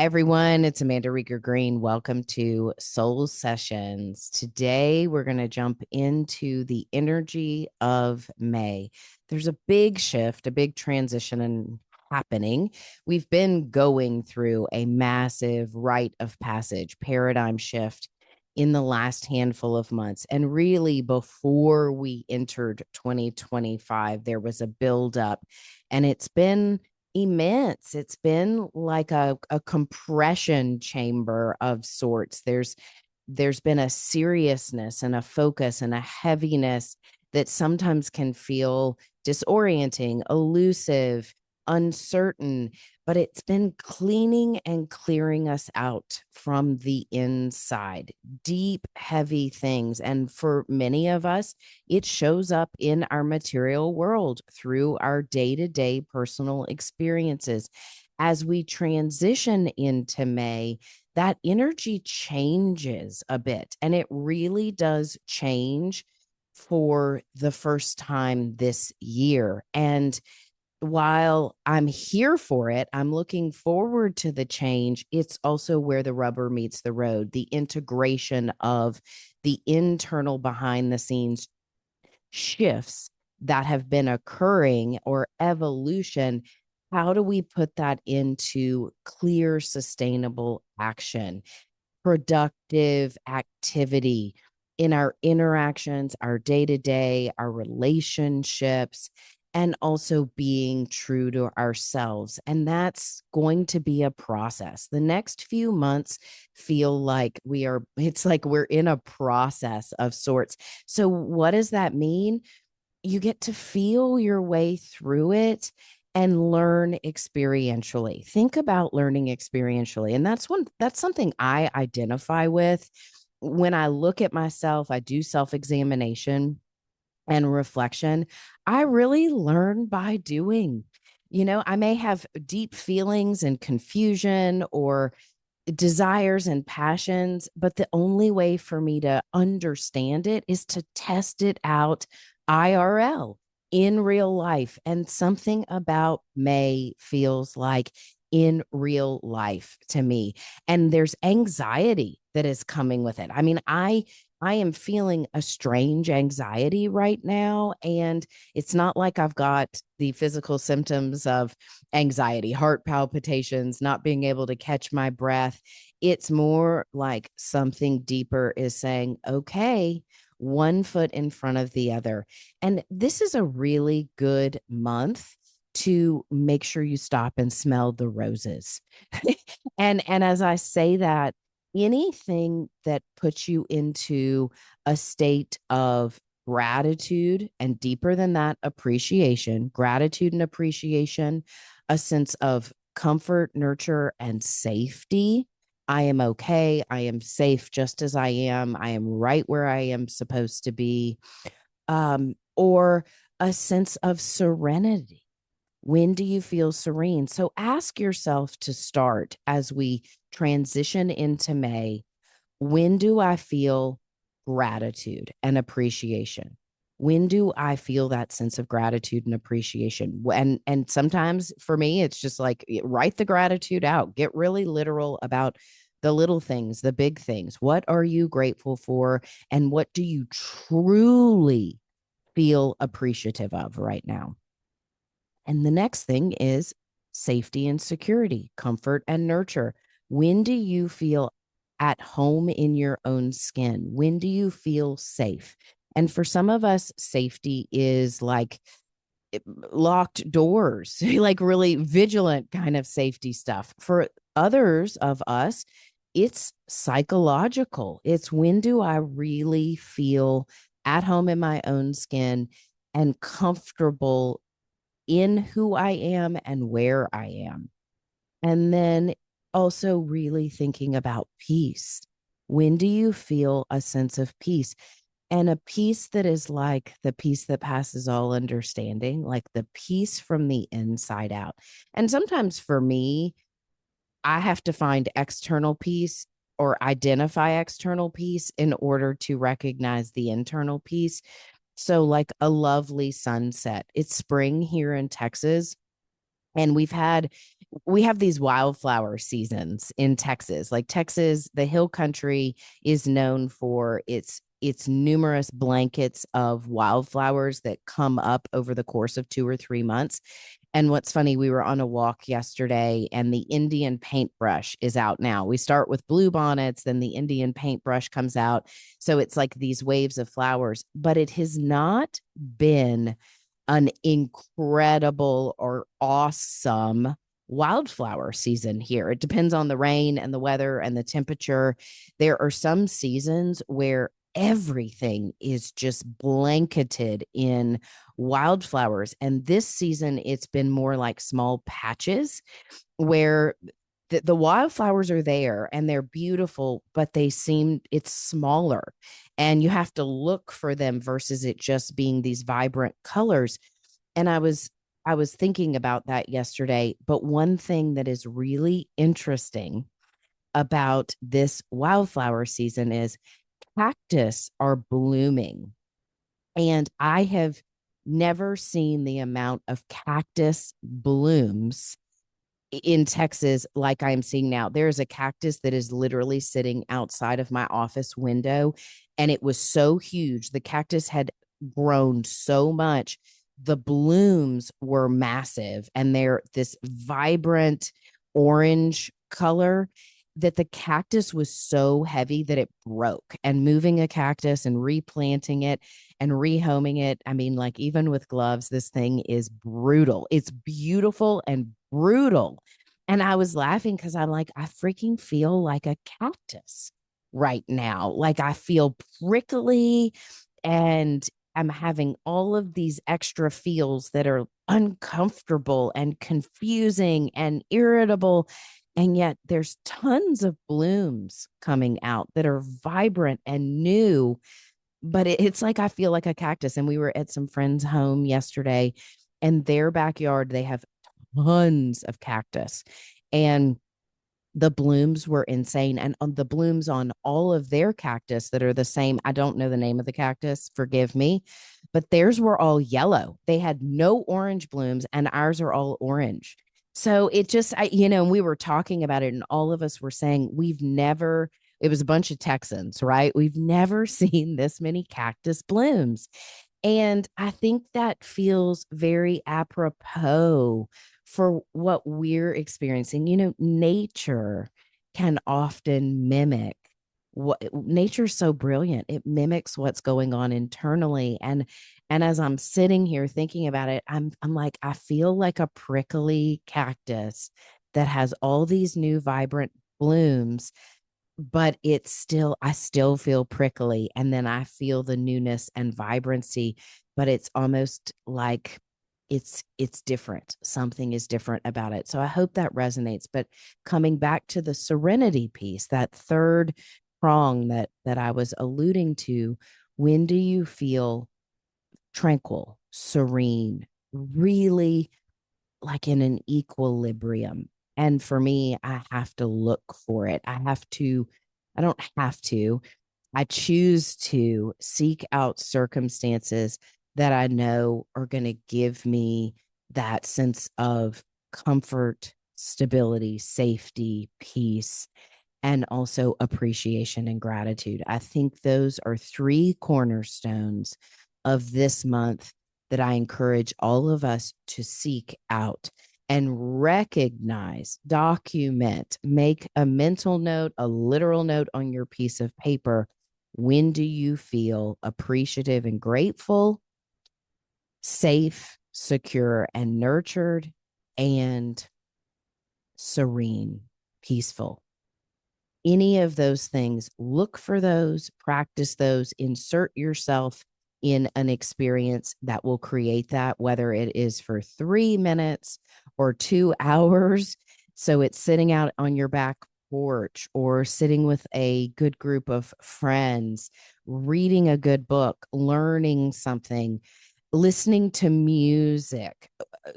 Hi, everyone. It's Amanda Rieger Green. Welcome to Soul Sessions. Today, we're going to jump into the energy of May. There's a big shift, a big transition happening. We've been going through a massive rite of passage, paradigm shift in the last handful of months. And really, before we entered 2025, there was a buildup, and it's been immense. It's been like a compression chamber of sorts. There's been a seriousness and a focus and a heaviness that sometimes can feel disorienting, elusive, uncertain, but it's been cleaning and clearing us out from the inside, deep, heavy things. And for many of us, it shows up in our material world through our day-to-day personal experiences. As we transition into May, that energy changes a bit, and it really does change for the first time this year. And while I'm here for it, I'm looking forward to the change. It's also where the rubber meets the road, the integration of the internal behind the scenes shifts that have been occurring or evolution. How do we put that into clear, sustainable action, productive activity in our interactions, our day to day, our relationships, and also being true to ourselves? And that's going to be a process. The next few months feel like it's like we're in a process of sorts. So, what does that mean? You get to feel your way through it and learn experientially. Think about learning experientially. And that's something I identify with. When I look at myself, I do self-examination and reflection. I really learn by doing. I may have deep feelings and confusion or desires and passions, but the only way for me to understand it is to test it out IRL, in real life. And something about May feels like in real life to me. And there's anxiety that is coming with it. I mean, I am feeling a strange anxiety right now. And it's not like I've got the physical symptoms of anxiety, heart palpitations, not being able to catch my breath. It's more like something deeper is saying, okay, one foot in front of the other. And this is a really good month to make sure you stop and smell the roses. And as I say that, anything that puts you into a state of gratitude, and deeper than that, appreciation, gratitude and appreciation, a sense of comfort, nurture, and safety. I am okay. I am safe just as I am. I am right where I am supposed to be. Or a sense of serenity. When do you feel serene? So ask yourself to start as we transition into May. When do I feel gratitude and appreciation? When do I feel that sense of gratitude and appreciation? And sometimes for me, it's just like write the gratitude out, get really literal about the little things, the big things. What are you grateful for? And what do you truly feel appreciative of right now? And the next thing is safety and security, comfort and nurture. When do you feel at home in your own skin? When do you feel safe? And for some of us, safety is like locked doors, like really vigilant kind of safety stuff. For others of us, it's psychological. It's when do I really feel at home in my own skin and comfortable in who I am and where I am. And then also really thinking about peace. When do you feel a sense of peace? And a peace that is like the peace that passes all understanding, like the peace from the inside out. And sometimes for me, I have to find external peace or identify external peace in order to recognize the internal peace. So, like a lovely sunset. It's spring here in Texas, and we've had we have these wildflower seasons in Texas. Like Texas, the hill country is known for its numerous blankets of wildflowers that come up over the course of 2 or 3 months. And what's funny, we were on a walk yesterday and the Indian paintbrush is out now. We start with blue bonnets, then the Indian paintbrush comes out. So it's like these waves of flowers, but it has not been an incredible or awesome wildflower season here. It depends on the rain and the weather and the temperature. There are some seasons where everything is just blanketed in wildflowers. And this season, it's been more like small patches where the wildflowers are there and they're beautiful, but it's smaller and you have to look for them versus it just being these vibrant colors. And I was thinking about that yesterday, but one thing that is really interesting about this wildflower season is cactus are blooming. And I have never seen the amount of cactus blooms in Texas like I'm seeing now. There's a cactus that is literally sitting outside of my office window, and it was so huge. The cactus had grown so much. The blooms were massive, and they're this vibrant orange color that the cactus was so heavy that it broke. And moving a cactus and replanting it and rehoming it, I mean, like even with gloves, this thing is brutal. It's beautiful and brutal. And I was laughing because I'm like, I freaking feel like a cactus right now. Like I feel prickly and I'm having all of these extra feels that are uncomfortable and confusing and irritable. And yet there's tons of blooms coming out that are vibrant and new, but it's like I feel like a cactus. And we were at some friends' home yesterday, and their backyard, they have tons of cactus. And the blooms were insane. And on the blooms on all of their cactus that are the same, I don't know the name of the cactus, forgive me, but theirs were all yellow. They had no orange blooms, and ours are all orange. So it just, we were talking about it, and all of us were saying, it was a bunch of Texans, right? We've never seen this many cactus blooms. And I think that feels very apropos for what we're experiencing. Nature can often mimic what nature's so brilliant. It mimics what's going on internally. And as I'm sitting here thinking about it, I'm like, I feel like a prickly cactus that has all these new vibrant blooms, but I still feel prickly. And then I feel the newness and vibrancy, but it's almost like it's different. Something is different about it. So I hope that resonates. But coming back to the serenity piece, that third prong that I was alluding to, when do you feel tranquil, serene, really like in an equilibrium? And for me, I have to look for it. I don't have to, I choose to seek out circumstances that I know are going to give me that sense of comfort, stability, safety, peace, and also appreciation and gratitude. I think those are three cornerstones of this month that I encourage all of us to seek out and recognize, document, make a mental note, a literal note on your piece of paper. When do you feel appreciative and grateful, safe, secure, and nurtured, and serene, peaceful? Any of those things, look for those, practice those, insert yourself in an experience that will create that, whether it is for 3 minutes or 2 hours. So it's sitting out on your back porch or sitting with a good group of friends, reading a good book, learning something, listening to music,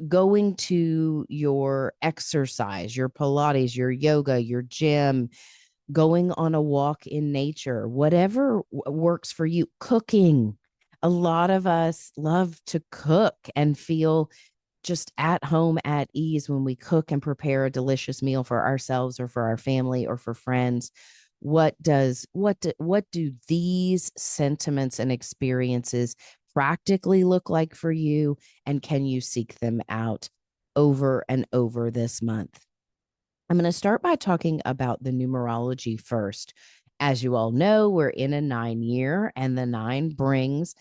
going to your exercise, your Pilates, your yoga, your gym, going on a walk in nature, whatever works for you, cooking. A lot of us love to cook and feel just at home at ease when we cook and prepare a delicious meal for ourselves or for our family or for friends. What do these sentiments and experiences practically look like for you, and can you seek them out over and over this month? I'm going to start by talking about the numerology first. As you all know, we're in a 9 year, and the nine brings,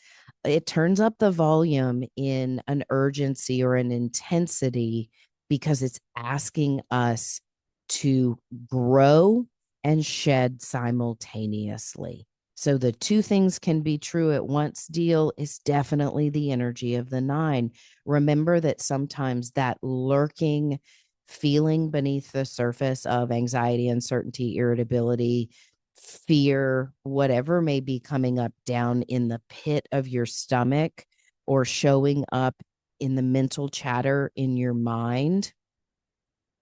it turns up the volume in an urgency or an intensity because it's asking us to grow and shed simultaneously. So the two things can be true at once deal is definitely the energy of the nine. Remember that sometimes that lurking feeling beneath the surface of anxiety, uncertainty, irritability, fear, whatever may be coming up down in the pit of your stomach or showing up in the mental chatter in your mind,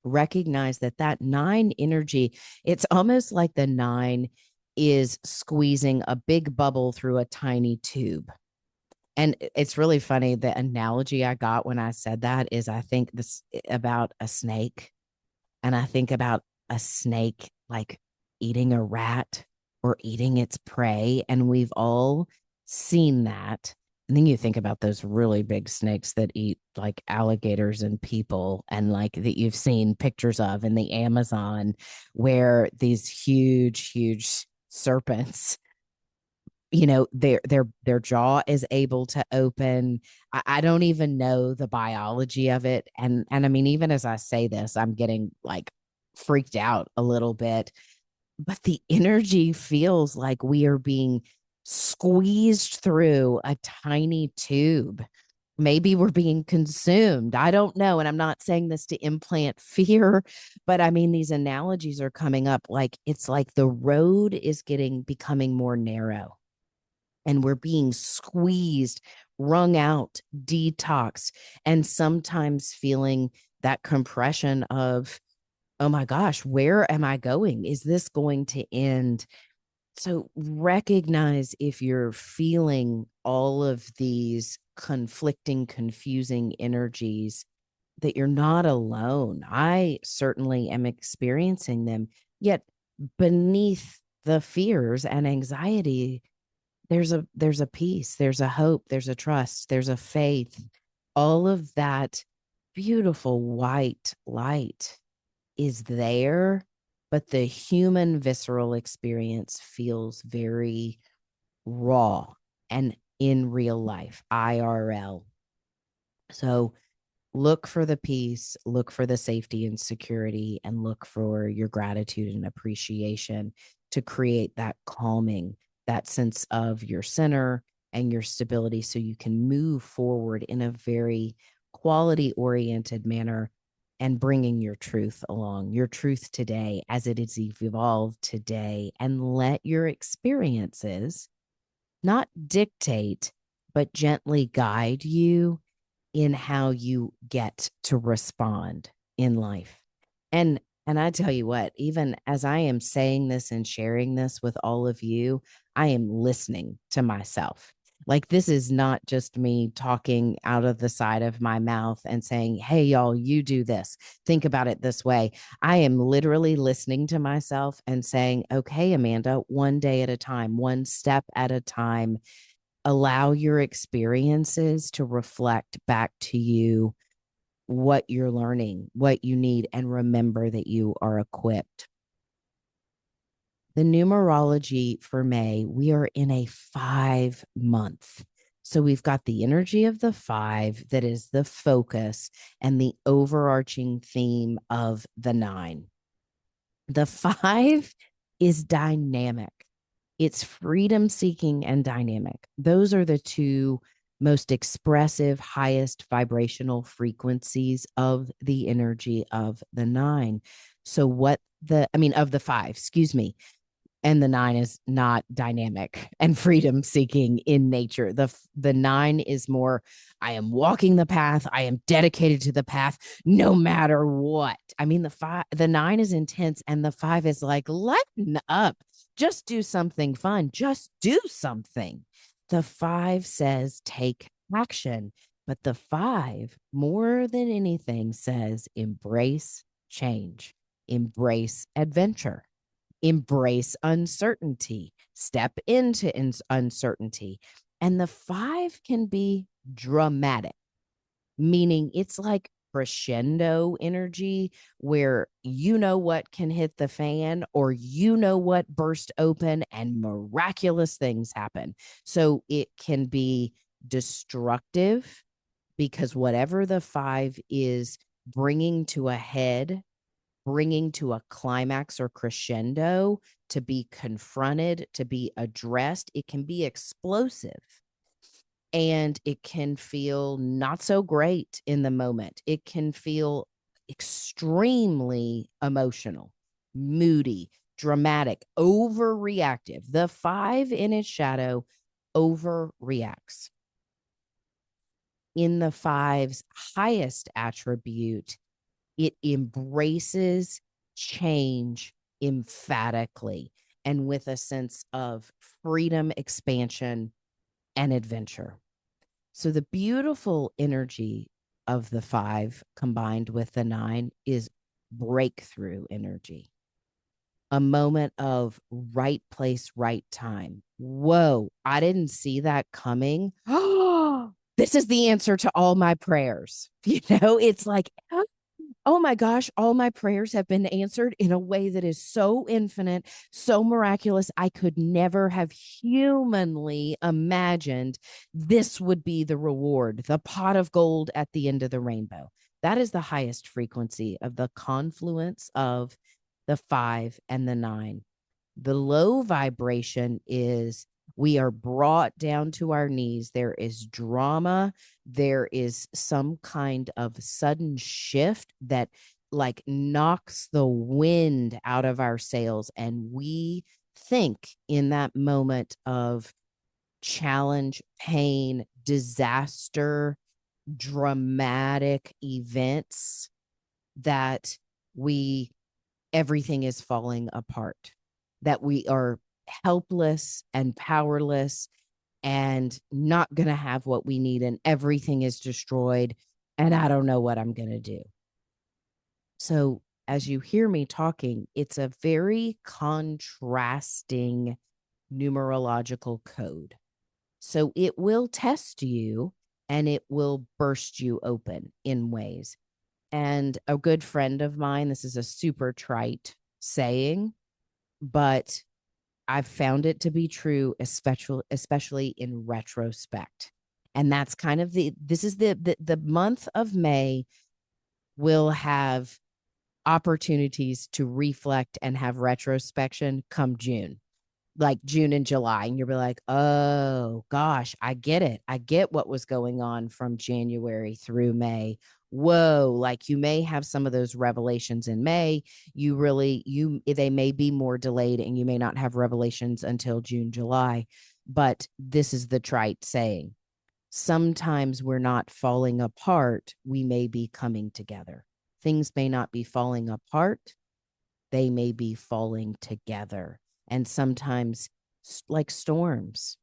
recognize that that nine energy, it's almost like the nine is squeezing a big bubble through a tiny tube. And it's really funny. The analogy I got when I said that is I think this about a snake, and I think about a snake like eating a rat or eating its prey. And we've all seen that. And then you think about those really big snakes that eat like alligators and people, and like that you've seen pictures of in the Amazon, where these huge serpents, their jaw is able to open. I don't even know the biology of it, and I mean, even as I say this, I'm getting like freaked out a little bit, but the energy feels like we are being squeezed through a tiny tube. Maybe we're being consumed, I don't know, and I'm not saying this to implant fear, but I mean, these analogies are coming up, like it's like the road is becoming more narrow, and we're being squeezed, wrung out, detoxed, and sometimes feeling that compression of, oh my gosh, where am I going? Is this going to end? So recognize if you're feeling all of these conflicting, confusing energies, that you're not alone. I certainly am experiencing them. Yet beneath the fears and anxiety, there's a peace, there's a hope, there's a trust, there's a faith. All of that beautiful white light is there, but the human visceral experience feels very raw and in real life, IRL. So look for the peace, look for the safety and security, and look for your gratitude and appreciation to create that calming, that sense of your center and your stability, so you can move forward in a very quality oriented manner and bringing your truth along, your truth today as it is evolved today, and let your experiences not dictate, but gently guide you in how you get to respond in life. And I tell you what, even as I am saying this and sharing this with all of you, I am listening to myself. Like, this is not just me talking out of the side of my mouth and saying, hey, y'all, you do this. Think about it this way. I am literally listening to myself and saying, okay, Amanda, one day at a time, one step at a time. Allow your experiences to reflect back to you what you're learning, what you need, and remember that you are equipped. The numerology for May, we are in a 5 month. So we've got the energy of the five that is the focus and the overarching theme of the nine. The five is dynamic. It's freedom seeking and dynamic. Those are the two most expressive, highest vibrational frequencies of the energy of the nine. So, of the five, excuse me. And the nine is not dynamic and freedom seeking in nature. The nine is more, I am walking the path, I am dedicated to the path no matter what. I mean, the nine is intense, and the five is like, lighten up, just do something fun, just do something. The five says take action, But the 5, more than anything, says embrace change, embrace adventure, embrace uncertainty, step into uncertainty. And the 5 can be dramatic, meaning it's like crescendo energy where you know what can hit the fan or you know what burst open and miraculous things happen. So it can be destructive because whatever the 5 is bringing to a head, bringing to a climax or crescendo, to be confronted, to be addressed, it can be explosive and it can feel not so great in the moment. It can feel extremely emotional, moody, dramatic, overreactive. The 5 in its shadow overreacts. In the 5's highest attribute, it embraces change emphatically and with a sense of freedom, expansion, and adventure. So the beautiful energy of the 5 combined with the 9 is breakthrough energy, a moment of right place, right time. Whoa, I didn't see that coming. This is the answer to all my prayers. It's like, oh my gosh, all my prayers have been answered in a way that is so infinite, so miraculous. I could never have humanly imagined this would be the reward, the pot of gold at the end of the rainbow. That is the highest frequency of the confluence of the 5 and the 9. The low vibration is we are brought down to our knees. There is drama. There is some kind of sudden shift that like knocks the wind out of our sails. And we think in that moment of challenge, pain, disaster, dramatic events that everything is falling apart, that we are helpless and powerless and not going to have what we need and everything is destroyed and I don't know what I'm going to do. So as you hear me talking, it's a very contrasting numerological code. So it will test you and it will burst you open in ways. And a good friend of mine, this is a super trite saying, but I've found it to be true, especially in retrospect. And that's kind of this is the month of May will have opportunities to reflect and have retrospection come June, like June and July. And you'll be like, oh gosh, I get it. I get what was going on from January through May. Whoa, like you may have some of those revelations in May. They may be more delayed and you may not have revelations until June, July. But this is the trite saying. Sometimes we're not falling apart. We may be coming together. Things may not be falling apart. They may be falling together. And sometimes, like storms,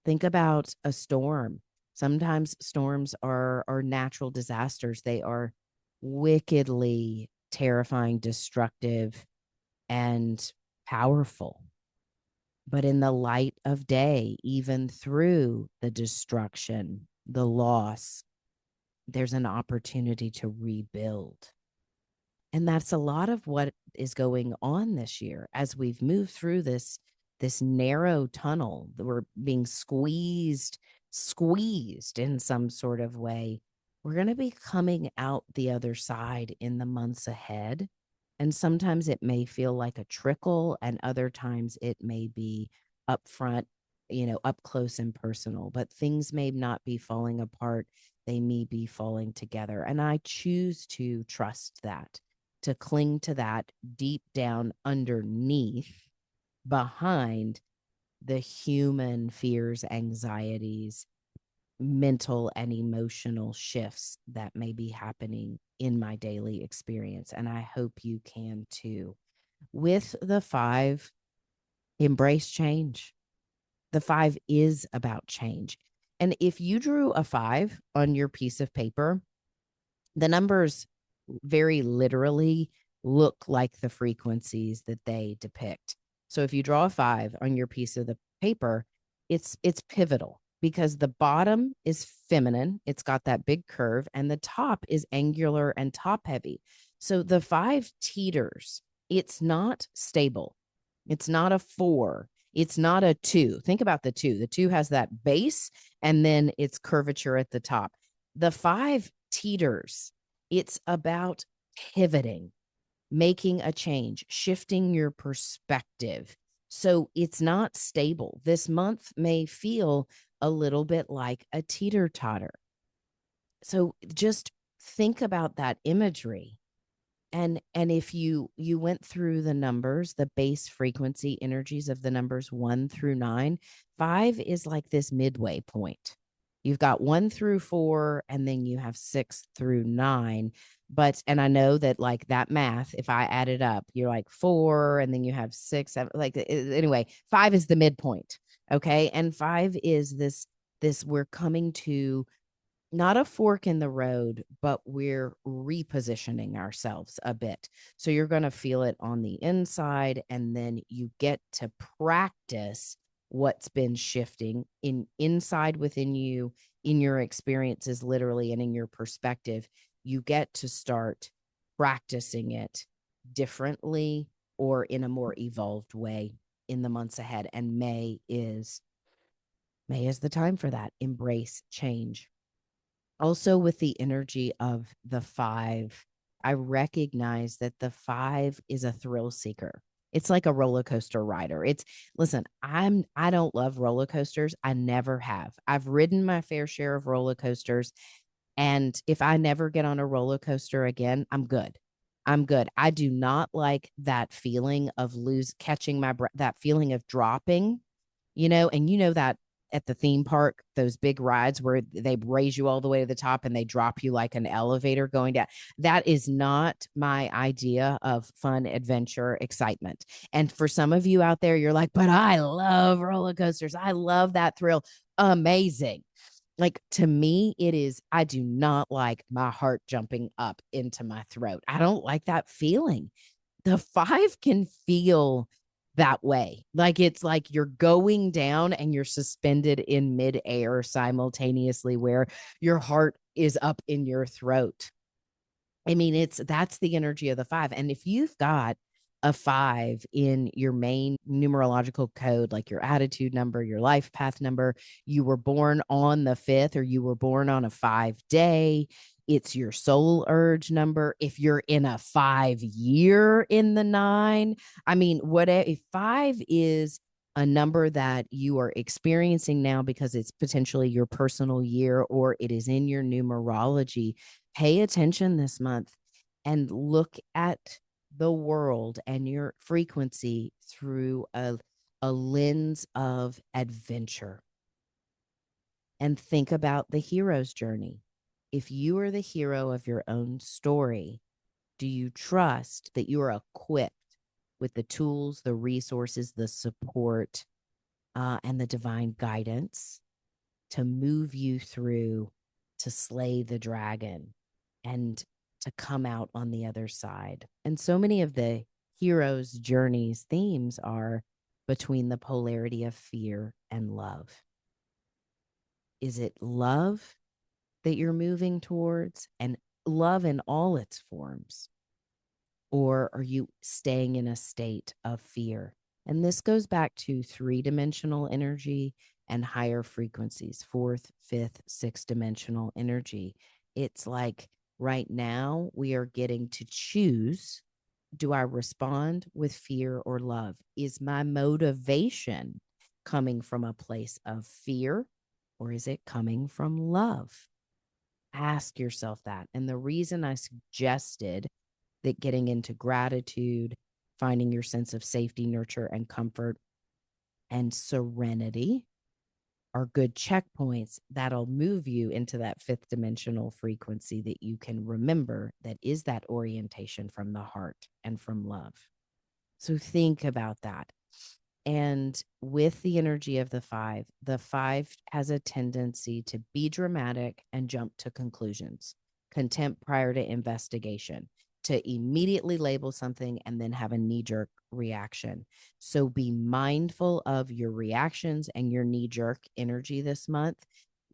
think about a storm. Sometimes storms are natural disasters. They are wickedly terrifying, destructive, and powerful. But in the light of day, even through the destruction, the loss, there's an opportunity to rebuild. And that's a lot of what is going on this year as we've moved through this narrow tunnel that we're being squeezed in some sort of way. We're going to be coming out the other side in the months ahead. And sometimes it may feel like a trickle, and other times it may be upfront, up close and personal, but things may not be falling apart. They may be falling together. And I choose to trust that, to cling to that deep down underneath, behind the human fears, anxieties, mental and emotional shifts that may be happening in my daily experience. And I hope you can too. With the 5, embrace change. The 5 is about change. And if you drew a 5 on your piece of paper, the numbers very literally look like the frequencies that they depict. So if you draw a 5 on your piece of the paper, it's pivotal because the bottom is feminine, it's got that big curve, and the top is angular and top heavy. So the 5 teeters. It's not stable. It's not a 4. It's not a 2. Think about the 2. The 2 has that base and then it's curvature at the top. The 5 teeters. It's about pivoting, making a change, shifting your perspective. So it's not stable. This month may feel a little bit like a teeter totter. So just think about that imagery. And if you went through the numbers, the base frequency energies of the numbers 1 through 9, 5 is like this midway point. You've got 1 through 4 and then you have 6 through 9. But and I know that like that math, if I add it up, you're like 4 and then you have 6, 7, like anyway, 5 is the midpoint. Okay? And 5 is this we're coming to not a fork in the road, but we're repositioning ourselves a bit. So you're going to feel it on the inside, and then you get to practice what's been shifting inside within you, in your experiences, literally, and in your perspective. You get to start practicing it differently or in a more evolved way in the months ahead. And May is the time for that. Embrace change. Also, with the energy of the 5, I recognize that the 5 is a thrill seeker. It's like a roller coaster rider. Listen, I don't love roller coasters. I never have. I've ridden my fair share of roller coasters. And if I never get on a roller coaster again, I'm good. I'm good. I do not like that feeling of catching my breath, that feeling of dropping, and that at the theme park, those big rides where they raise you all the way to the top and they drop you like an elevator going down. That is not my idea of fun, adventure, excitement. And for some of you out there, you're like, but I love roller coasters. I love that thrill. Amazing. Like to me, it is, I do not like my heart jumping up into my throat. I don't like that feeling. The 5 can feel that way. Like it's like you're going down and you're suspended in midair simultaneously, where your heart is up in your throat. I mean, that's the energy of the 5. And if you've got a 5 in your main numerological code, like your attitude number, your life path number, you were born on the 5th or you were born on a 5-day, it's your soul urge number. If you're in a 5-year in the 9, I mean, what if 5 is a number that you are experiencing now because it's potentially your personal year or it is in your numerology, pay attention this month and look at the world and your frequency through a lens of adventure. And think about the hero's journey. If you are the hero of your own story, do you trust that you are equipped with the tools, the resources, the support, and the divine guidance to move you through, to slay the dragon and to come out on the other side? And so many of the hero's journeys themes are between the polarity of fear and love. Is it love that you're moving towards, and love in all its forms? Or are you staying in a state of fear? And this goes back to 3-dimensional energy and higher frequencies, 4th, 5th, 6-dimensional energy. It's like right now we are getting to choose. Do I respond with fear or love? Is my motivation coming from a place of fear, or is it coming from love? Ask yourself that. And the reason I suggested that getting into gratitude, finding your sense of safety, nurture, and comfort, and serenity are good checkpoints that'll move you into that 5th-dimensional frequency that you can remember, that is that orientation from the heart and from love. So think about that. And with the energy of the five has a tendency to be dramatic and jump to conclusions, contempt prior to investigation, to immediately label something and then have a knee jerk reaction. So be mindful of your reactions and your knee jerk energy this month.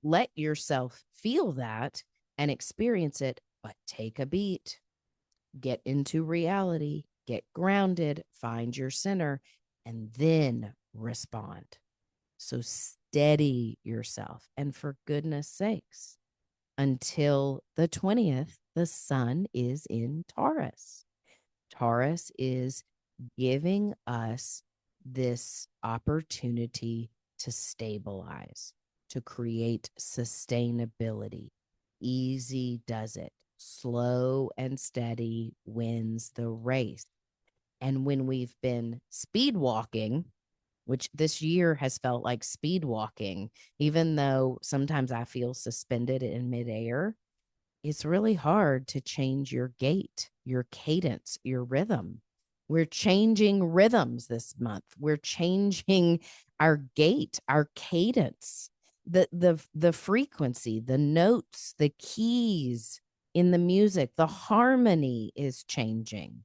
Let yourself feel that and experience it, but take a beat, get into reality, get grounded, find your center, and then respond. So steady yourself. And for goodness sakes, until the 20th, the sun is in Taurus. Taurus is giving us this opportunity to stabilize, to create sustainability. Easy does it. Slow and steady wins the race. And when we've been speed walking, which this year has felt like speed walking, even though sometimes I feel suspended in midair, it's really hard to change your gait, your cadence, your rhythm. We're changing rhythms this month. We're changing our gait, our cadence, the frequency, the notes, the keys in the music, the harmony is changing.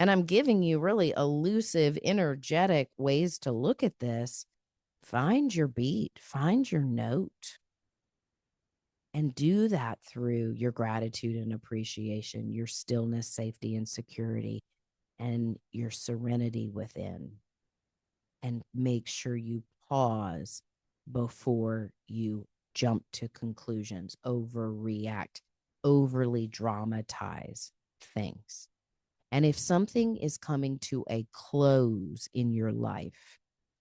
And I'm giving you really elusive, energetic ways to look at this. Find your beat, find your note, and do that through your gratitude and appreciation, your stillness, safety, and security, and your serenity within. And make sure you pause before you jump to conclusions, overreact, overly dramatize things. And if something is coming to a close in your life,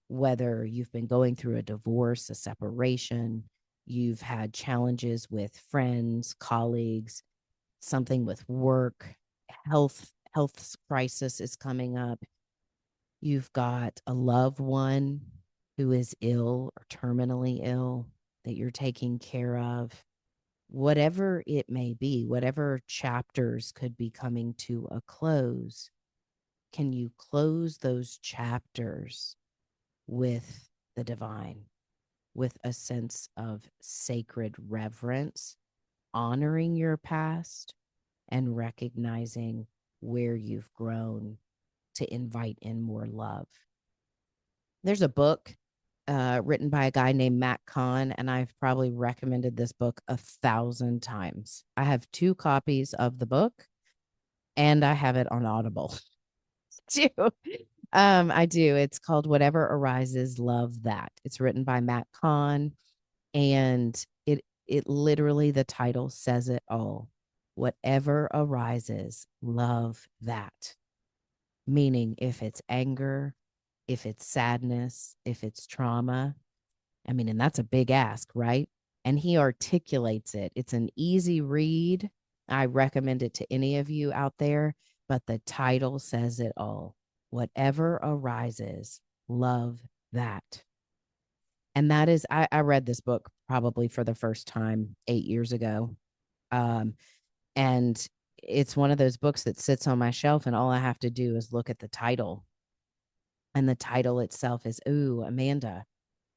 whether you've been going through a divorce, a separation, you've had challenges with friends, colleagues, something with work, health crisis is coming up. You've got a loved one who is ill or terminally ill that you're taking care of. Whatever it may be, whatever chapters could be coming to a close, can you close those chapters with the divine, with a sense of sacred reverence, honoring your past and recognizing where you've grown to invite in more love? There's a book written by a guy named Matt Kahn, and I've probably recommended this book 1,000 times. I have 2 copies of the book, and I have it on Audible too. I do. It's called Whatever Arises, Love That. It's written by Matt Kahn, and it literally, the title says it all. Whatever arises, love that. Meaning, if it's anger, if it's sadness, if it's trauma, I mean, and that's a big ask, right? And he articulates it. It's an easy read. I recommend it to any of you out there, but the title says it all. Whatever arises, love that. And that is, I read this book probably for the first time 8 years ago. Um, and it's one of those books that sits on my shelf, and all I have to do is look at the title. And the title itself is, ooh, Amanda,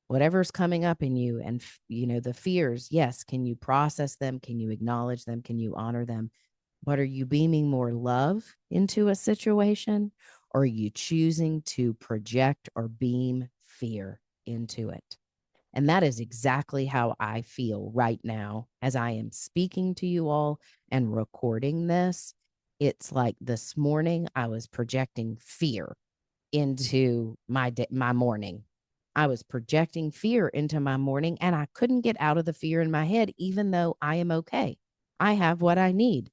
whatever's coming up in you and, the fears, yes, can you process them? Can you acknowledge them? Can you honor them? But are you beaming more love into a situation, or are you choosing to project or beam fear into it? And that is exactly how I feel right now as I am speaking to you all and recording this. It's like this morning I was projecting fear into my morning. I was projecting fear into my morning, and I couldn't get out of the fear in my head, even though I am okay. I have what I need.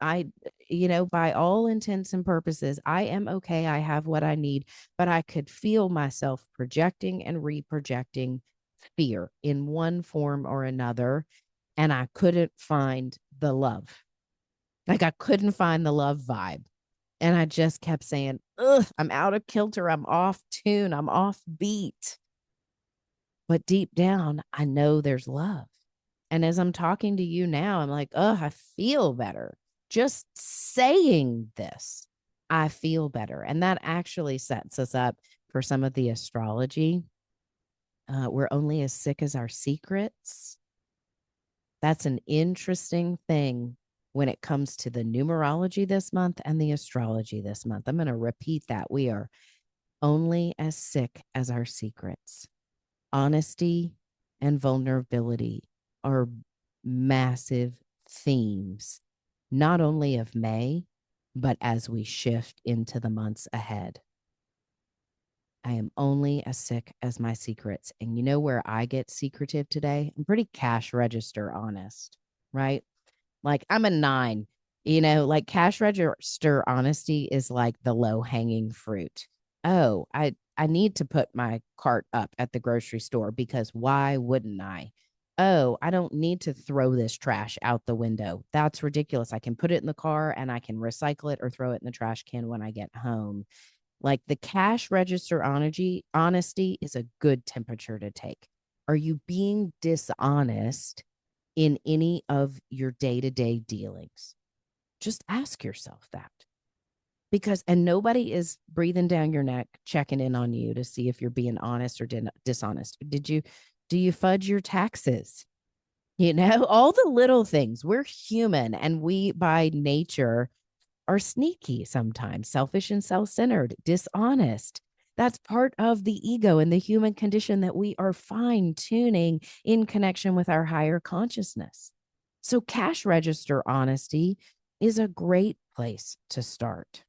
I, by all intents and purposes, I am okay. I have what I need, but I could feel myself projecting and reprojecting fear in one form or another. And I couldn't find the love. Like, I couldn't find the love vibe. And I just kept saying, ugh, I'm out of kilter. I'm off tune. I'm off beat. But deep down, I know there's love. And as I'm talking to you now, I'm like, oh, I feel better. Just saying this, I feel better. And that actually sets us up for some of the astrology. We're only as sick as our secrets. That's an interesting thing when it comes to the numerology this month and the astrology this month. I'm going to repeat that. We are only as sick as our secrets. Honesty and vulnerability are massive themes, not only of May, but as we shift into the months ahead. I am only as sick as my secrets. And you know where I get secretive today? I'm pretty cash register honest, right? Like I'm a 9, like cash register honesty is like the low hanging fruit. Oh, I need to put my cart up at the grocery store because why wouldn't I? Oh, I don't need to throw this trash out the window. That's ridiculous. I can put it in the car and I can recycle it or throw it in the trash can when I get home. Like the cash register honesty is a good temperature to take. Are you being dishonest in any of your day-to-day dealings? Just ask yourself that. Because and nobody is breathing down your neck checking in on you to see if you're being honest or dishonest. Do you fudge your taxes? All the little things. We're human and we by nature are sneaky sometimes, selfish and self-centered, dishonest. That's part of the ego and the human condition that we are fine tuning in connection with our higher consciousness. So cash register honesty is a great place to start.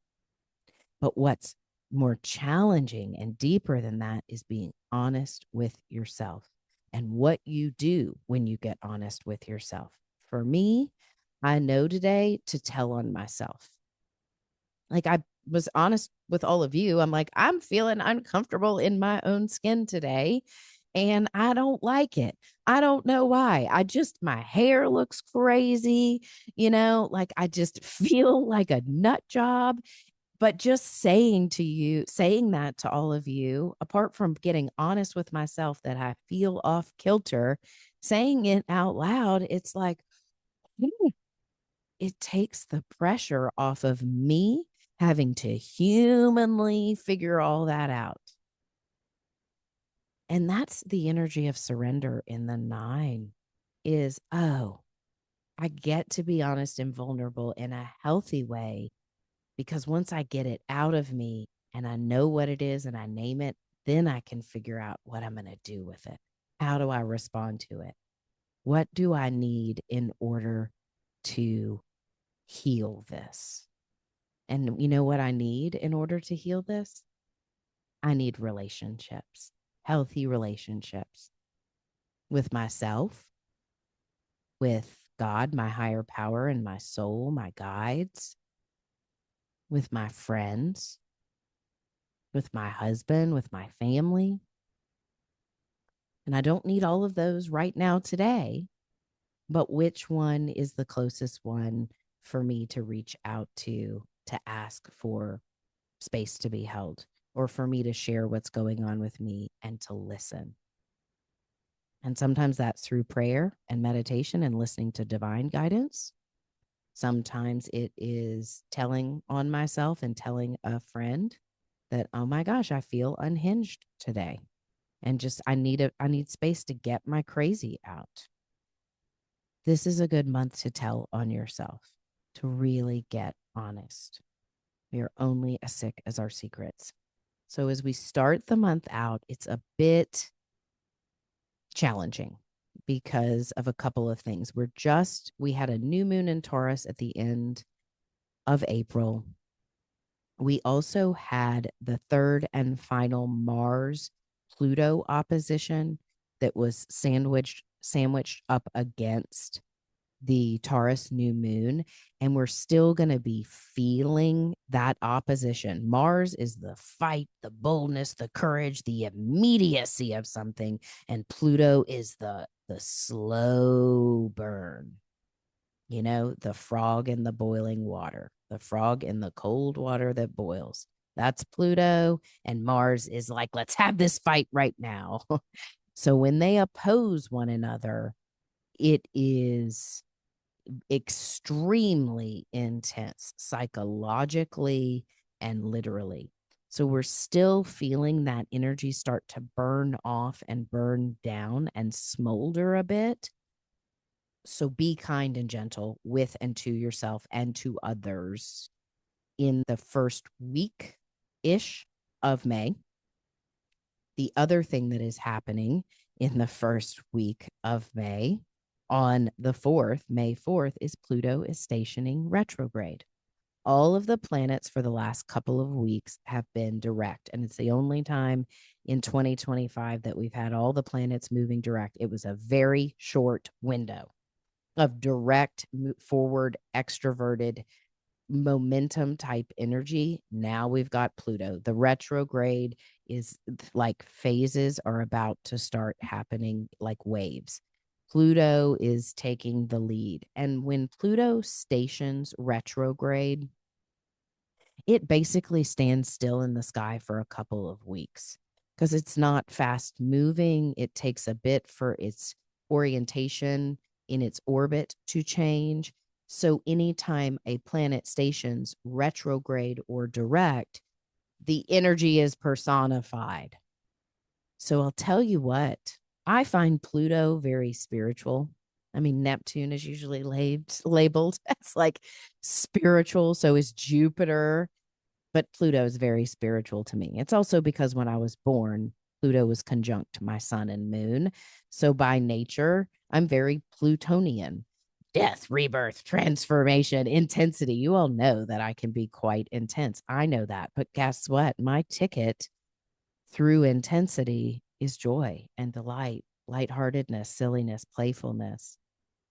But what's more challenging and deeper than that is being honest with yourself and what you do when you get honest with yourself. For me, I know today to tell on myself. Like I was honest with all of you. I'm like, I'm feeling uncomfortable in my own skin today. And I don't like it. I don't know why. My hair looks crazy, like I just feel like a nut job. But just saying that to all of you, apart from getting honest with myself that I feel off kilter, saying it out loud, it's like, it takes the pressure off of me having to humanly figure all that out. And that's the energy of surrender in the 9 is, oh, I get to be honest and vulnerable in a healthy way because once I get it out of me and I know what it is and I name it, then I can figure out what I'm going to do with it. How do I respond to it? What do I need in order to heal this? And you know what I need in order to heal this? I need relationships, healthy relationships with myself, with God, my higher power, and my soul, my guides, with my friends, with my husband, with my family. And I don't need all of those right now today, but which one is the closest one for me to reach out to ask for space to be held or for me to share what's going on with me and to listen? And sometimes that's through prayer and meditation and listening to divine guidance. Sometimes it is telling on myself and telling a friend that, oh my gosh, I feel unhinged today. And just I need space to get my crazy out. This is a good month to tell on yourself, to really get honest. We are only as sick as our secrets. So as we start the month out, it's a bit challenging because of a couple of things. We had a new moon in Taurus at the end of April. We also had the third and final Mars Pluto opposition that was sandwiched up against the Taurus new moon, and we're still going to be feeling that opposition. Mars is the fight, the boldness, the courage, the immediacy of something, and Pluto is the slow burn. The frog in the boiling water, the frog in the cold water that boils. That's Pluto, and Mars is like, let's have this fight right now. So when they oppose one another, it is extremely intense psychologically and literally. So we're still feeling that energy start to burn off and burn down and smolder a bit. So be kind and gentle with and to yourself and to others in the first week ish of May. The other thing that is happening in the first week of May, on the 4th, May 4th, is Pluto is stationing retrograde. All of the planets for the last couple of weeks have been direct, and it's the only time in 2025 that we've had all the planets moving direct. It was a very short window of direct, forward, extroverted, momentum type energy. Now we've got Pluto. The retrograde is like phases are about to start happening like waves. Pluto is taking the lead. And when Pluto stations retrograde, it basically stands still in the sky for a couple of weeks because it's not fast moving. It takes a bit for its orientation in its orbit to change. So, anytime a planet stations retrograde or direct, the energy is personified. So, I'll tell you what, I find Pluto very spiritual. I mean, Neptune is usually labeled as like spiritual. So is Jupiter, but Pluto is very spiritual to me. It's also because when I was born, Pluto was conjunct my sun and moon. So by nature, I'm very Plutonian. Death, rebirth, transformation, intensity. You all know that I can be quite intense. I know that. But guess what? My ticket through intensity is joy and delight, lightheartedness, silliness, playfulness.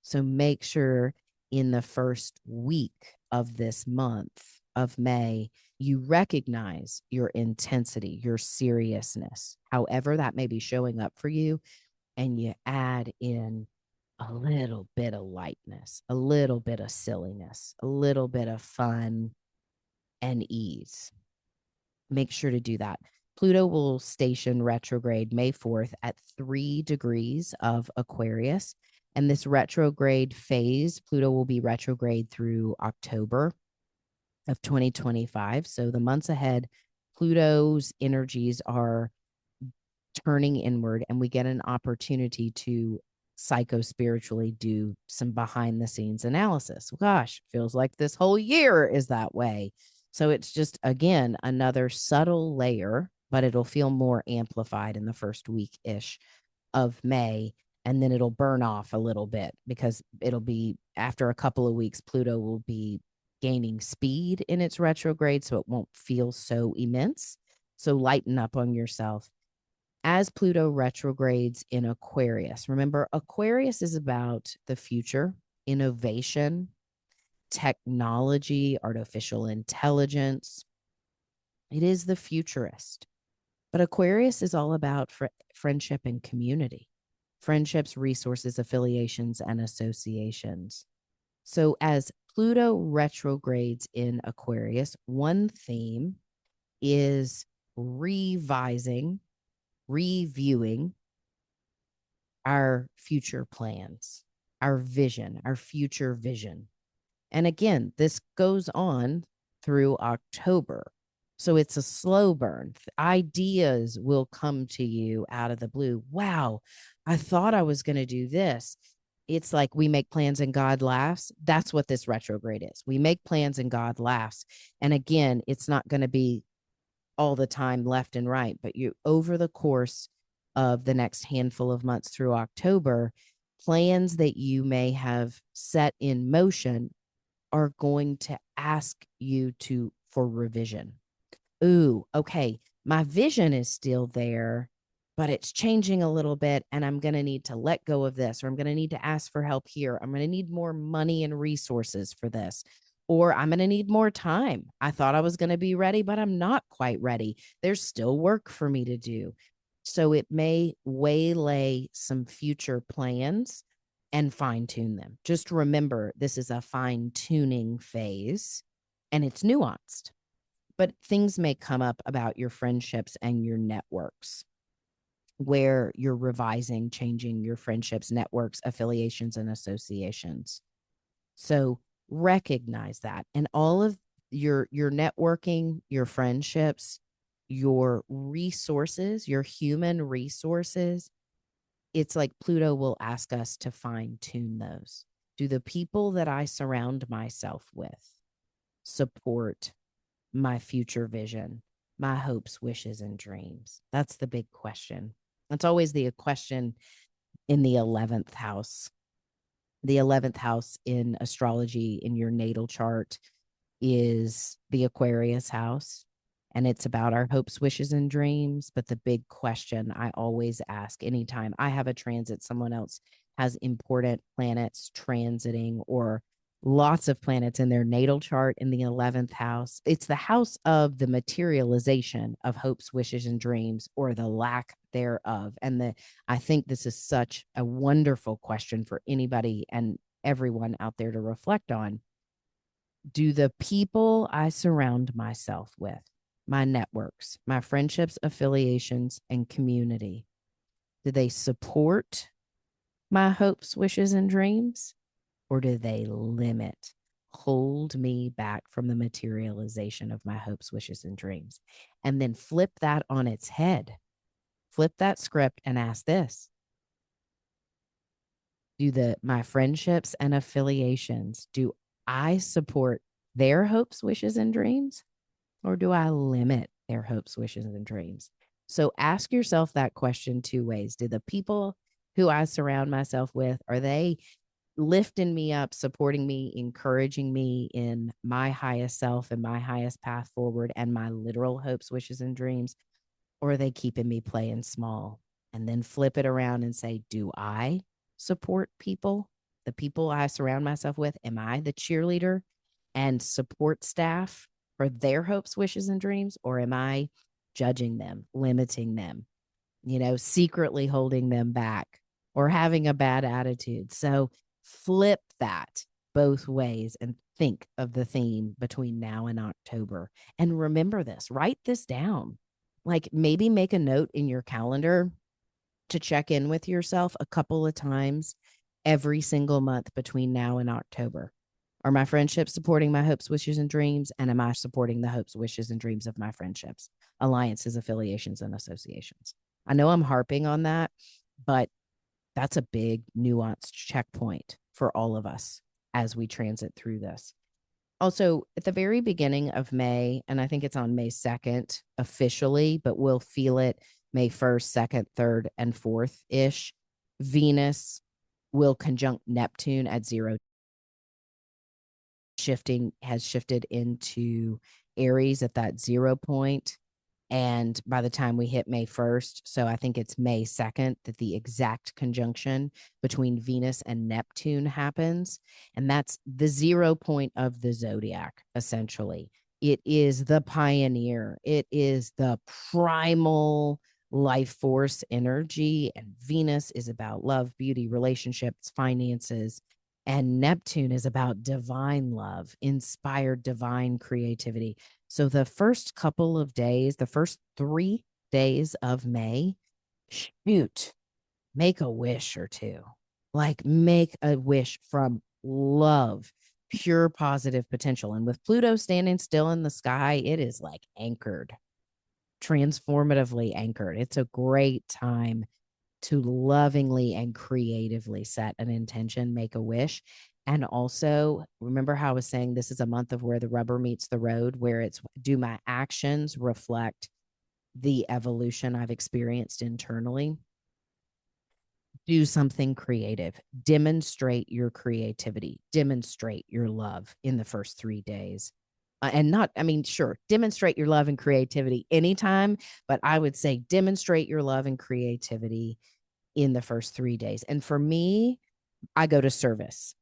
So make sure in the first week of this month of May, you recognize your intensity, your seriousness, however that may be showing up for you, and you add in a little bit of lightness, a little bit of silliness, a little bit of fun and ease. Make sure to do that. Pluto will station retrograde May 4th at 3 degrees of Aquarius. And this retrograde phase, Pluto will be retrograde through October of 2025. So the months ahead, Pluto's energies are turning inward, and we get an opportunity to psycho spiritually do some behind the scenes analysis. Gosh, feels like this whole year is that way. So it's just, again, another subtle layer, but it'll feel more amplified in the first week ish of May. And then it'll burn off a little bit because it'll be after a couple of weeks, Pluto will be gaining speed in its retrograde. So it won't feel so immense. So lighten up on yourself as Pluto retrogrades in Aquarius. Remember, Aquarius is about the future, innovation, technology, artificial intelligence. It is the futurist. But Aquarius is all about friendship and community, friendships, resources, affiliations, and associations. So as Pluto retrogrades in Aquarius, one theme is revising, reviewing our future plans, our vision, our future vision. And again, this goes on through October. So it's a slow burn. Ideas will come to you out of the blue. Wow, I thought I was going to do this. It's like we make plans and God laughs. That's what this retrograde is. We make plans and God laughs. And again, it's not going to be all the time left and right, but you over the course of the next handful of months through October, plans that you may have set in motion are going to ask you to for revision. Ooh, okay, my vision is still there, but it's changing a little bit, and I'm going to need to let go of this, or I'm going to need to ask for help here. I'm going to need more money and resources for this, or I'm going to need more time. I thought I was going to be ready, but I'm not quite ready. There's still work for me to do. So it may waylay some future plans and fine tune them. Just remember, this is a fine tuning phase and it's nuanced, but things may come up about your friendships and your networks where you're revising, changing your friendships, networks, affiliations, and associations. So recognize that. And all of your networking, your friendships, your resources, your human resources, it's like Pluto will ask us to fine tune those. Do the people that I surround myself with support my future vision, my hopes, wishes, and dreams? That's the big question. That's always the question in the 11th house. The 11th house in astrology in your natal chart is the Aquarius house. And it's about our hopes, wishes, and dreams. But the big question I always ask anytime I have a transit, someone else has important planets transiting or lots of planets in their natal chart in the 11th house. It's the house of the materialization of hopes, wishes, and dreams, or the lack thereof. And I think this is such a wonderful question for anybody and everyone out there to reflect on. Do the people I surround myself with, my networks, my friendships, affiliations, and community, do they support my hopes, wishes, and dreams? Or do they limit, hold me back from the materialization of my hopes, wishes, and dreams? And then flip that on its head. Flip that script and ask this. Do my friendships and affiliations, do I support their hopes, wishes, and dreams? Or do I limit their hopes, wishes, and dreams? So ask yourself that question two ways. Do the people who I surround myself with, are they lifting me up, supporting me, encouraging me in my highest self and my highest path forward and my literal hopes, wishes, and dreams? Or are they keeping me playing small? And then flip it around and say, do I support people, the people I surround myself with? Am I the cheerleader and support staff for their hopes, wishes, and dreams? Or am I judging them, limiting them, secretly holding them back or having a bad attitude? So flip that both ways and think of the theme between now and October. And remember this, write this down. Like maybe make a note in your calendar to check in with yourself a couple of times every single month between now and October. Are my friendships supporting my hopes, wishes, and dreams? And am I supporting the hopes, wishes, and dreams of my friendships, alliances, affiliations, and associations? I know I'm harping on that, but that's a big nuanced checkpoint for all of us as we transit through this. Also, at the very beginning of May, and I think it's on May 2nd officially, but we'll feel it May 1st, 2nd, 3rd, and 4th ish, Venus will conjunct Neptune at 0. Has shifted into Aries at that 0 point. And by the time we hit May 1st, so I think it's May 2nd that the exact conjunction between Venus and Neptune happens. And that's the 0 point of the zodiac, essentially. It is the pioneer. It is the primal life force energy. And Venus is about love, beauty, relationships, finances. And Neptune is about divine love, inspired divine creativity. So the first couple of days, the first 3 days of May, shoot, make a wish or two. Like make a wish from love, pure positive potential. And with Pluto standing still in the sky, it is like anchored, transformatively anchored. It's a great time to lovingly and creatively set an intention, make a wish. And also remember how I was saying this is a month of where the rubber meets the road, where it's, do my actions reflect the evolution I've experienced internally? Do something creative, demonstrate your creativity, demonstrate your love in the first 3 days. And not, I mean, sure, demonstrate your love and creativity anytime, but I would say demonstrate your love and creativity in the first 3 days. And for me, I go to service.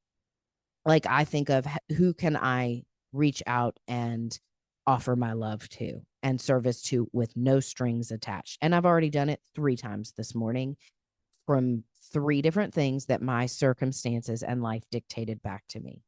Like I think of who can I reach out and offer my love to and service to with no strings attached. And I've already done it 3 times this morning from 3 different things that my circumstances and life dictated back to me.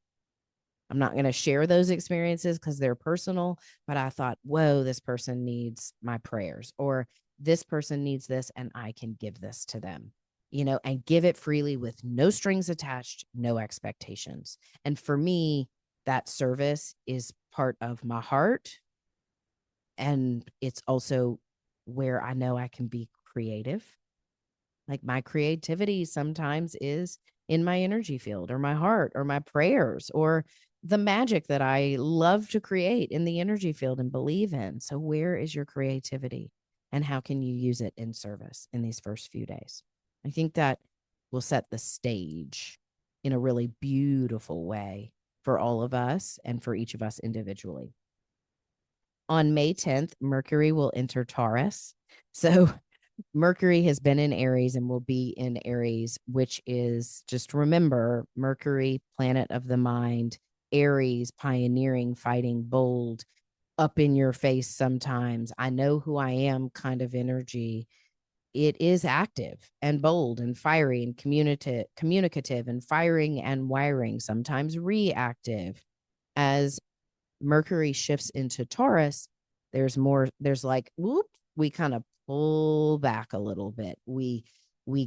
I'm not going to share those experiences because they're personal, but I thought, whoa, this person needs my prayers, or this person needs this and I can give this to them, and give it freely with no strings attached, no expectations. And for me, that service is part of my heart And it's also where I know I can be creative. Like my creativity sometimes is in my energy field or my heart or my prayers or the magic that I love to create in the energy field and believe in. So, where is your creativity and how can you use it in service in these first few days? I think that will set the stage in a really beautiful way for all of us and for each of us individually. On May 10th, Mercury will enter Taurus. So, Mercury has been in Aries and will be in Aries, which is just remember Mercury, planet of the mind, Aries, pioneering, fighting, bold, up in your face sometimes. I know who I am kind of energy. It is active and bold and fiery and communicative and firing and wiring, sometimes reactive. As Mercury shifts into Taurus, there's like, whoop, we kind of pull back a little bit. We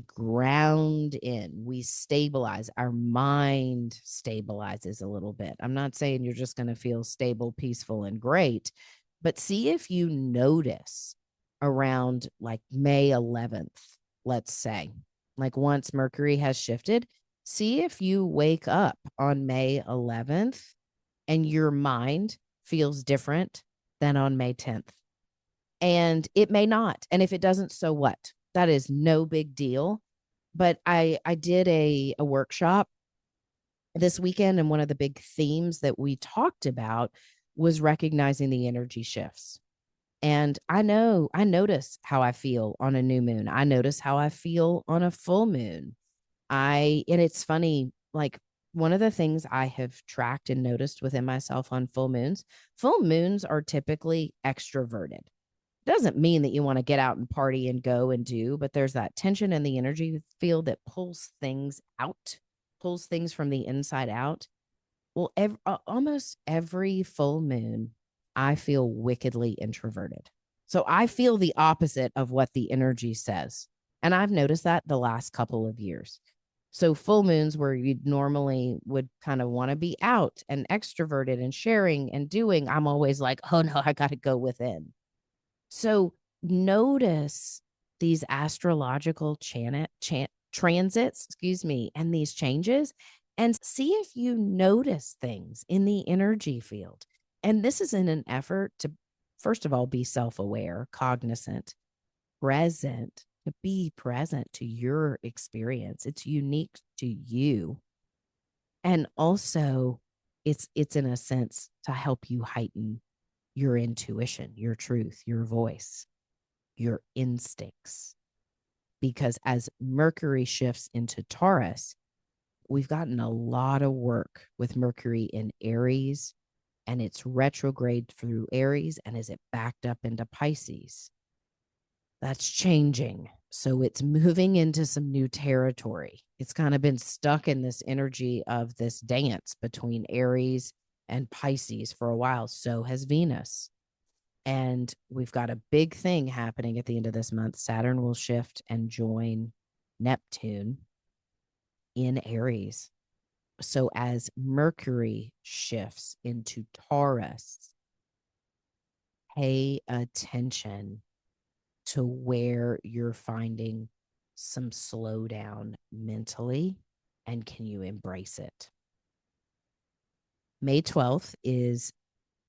ground in, we stabilize, our mind stabilizes a little bit. I'm not saying you're just going to feel stable, peaceful, and great, but see if you notice around like May 11th, let's say, like once Mercury has shifted, see if you wake up on May 11th and your mind feels different than on May 10th. And it may not. And if it doesn't, so what? That is no big deal. But I did a workshop this weekend, and one of the big themes that we talked about was recognizing the energy shifts. And I notice how I feel on a new moon. I notice how I feel on a full moon. And it's funny, like one of the things I have tracked and noticed within myself on full moons are typically extroverted. Doesn't mean that you want to get out and party and go and do, but there's that tension in the energy field that pulls things out, pulls things from the inside out. Well, almost every full moon, I feel wickedly introverted. So I feel the opposite of what the energy says. And I've noticed that the last couple of years. So full moons where you normally would kind of want to be out and extroverted and sharing and doing, I'm always like, oh no, I got to go within. So notice these astrological transits, and these changes, and see if you notice things in the energy field. And this is in an effort to, first of all, be self aware, cognizant, present, to be present to your experience. It's unique to you. And also, it's in a sense to help you heighten your intuition, your truth, your voice, your instincts. Because as Mercury shifts into Taurus, we've gotten a lot of work with Mercury in Aries, and it's retrograde through Aries. And is it backed up into Pisces? That's changing. So it's moving into some new territory. It's kind of been stuck in this energy of this dance between Aries and Pisces for a while. So has Venus. And we've got a big thing happening at the end of this month. Saturn will shift and join Neptune in Aries. So as Mercury shifts into Taurus, pay attention to where you're finding some slowdown mentally, and can you embrace it? May 12th is